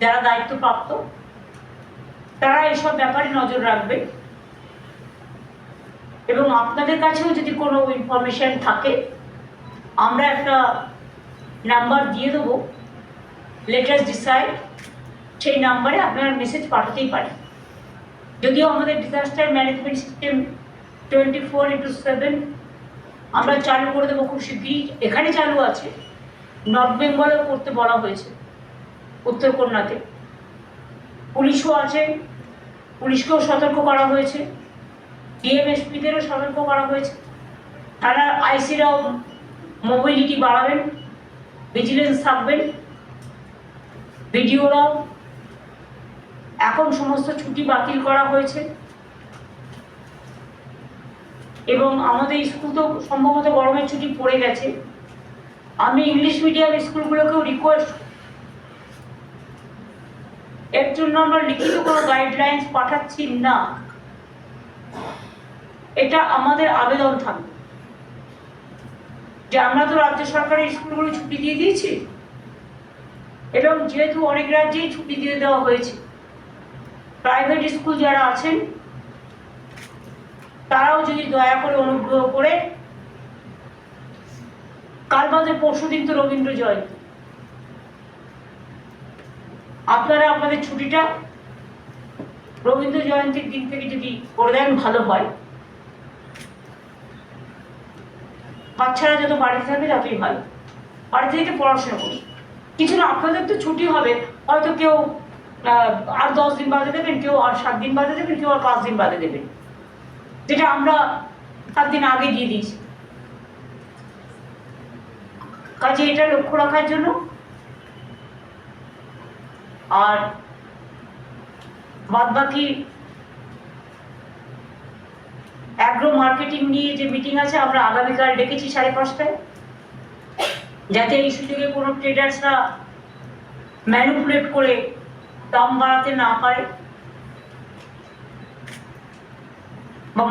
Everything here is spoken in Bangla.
যারা দায়িত্বপ্রাপ্ত তারা এইসব ব্যাপারে নজর রাখবে। এবং আপনাদের কাছেও যদি কোনো ইনফরমেশন থাকে আমরা একটা নাম্বার দিয়ে দেবো, লেট আস ডিসাইড, সেই নাম্বারে আপনারা মেসেজ পাঠাতেই পারেন। যদিও আমাদের ডিজাস্টার ম্যানেজমেন্ট সিস্টেম 24/7 আমরা চালু করে দেবো খুব শীঘ্রই। এখানে চালু আছে, নর্থ বেঙ্গলেও করতে বলা হয়েছে, উত্তরকন্যাতে পুলিশও আছে, পুলিশকেও সতর্ক করা হয়েছে, ডিএমএসপিদেরও সতর্ক করা হয়েছে। থানার আইসিরাও মোবিলিটি বাড়াবেন, ভিজিলেন্স থাকবেন, বিডিওরাও। এখন সমস্ত ছুটি বাতিল করা হয়েছে এবং আমাদের স্কুল তো সম্ভবত গরমের ছুটি পড়ে গেছে। আমি ইংলিশ মিডিয়াম স্কুলগুলোকেও রিকোয়েস্ট, এর জন্য আমরা লিখিত কোনো গাইডলাইন্স পাঠাচ্ছি না, এটা আমাদের আবেদন থাকবে যে আমরা তো রাজ্য সরকারের স্কুলগুলো ছুটি দিয়ে দিয়েছি এবং যেহেতু অনেক রাজ্যেই ছুটি দিয়ে দেওয়া হয়েছে, প্রাইভেট স্কুল যারা আছেন তারাও যদি দয়া করে অনুগ্রহ করে, কাল বাদে পরশুদিন তো রবীন্দ্র জয়ন্তী, আপনারা আপনাদের ছুটিটা রবীন্দ্র জয়ন্তীর দিন থেকে যদি করে দেন ভালো হয়। বাচ্চারা যত বাড়িতে থাকবে ততই ভালো, বাড়িতে থেকে পড়াশোনা করুন। কিছু না, আপনাদের তো ছুটি হবে, হয়তো কেউ আর 10 দিন বাদে দেবেন, কেউ আর 7 দিন বাদে দেবেন, কেউ আর 5 দিন বাদে দেবেন, যেটা আমরা 7 দিন আগে দিয়ে দিয়েছি। কাজে এটা লক্ষ্য রাখার জন্য। আর বাদ বাকি অ্যাগ্রো মার্কেটিং নিয়ে যে মিটিং আছে আমরা আগামীকাল ডেকেছি 5:30টায়, যাতে এই সুযোগে কোনো ট্রেডার্সরা ম্যানিপুলেট করে দাম বাড়াতে না পারে বা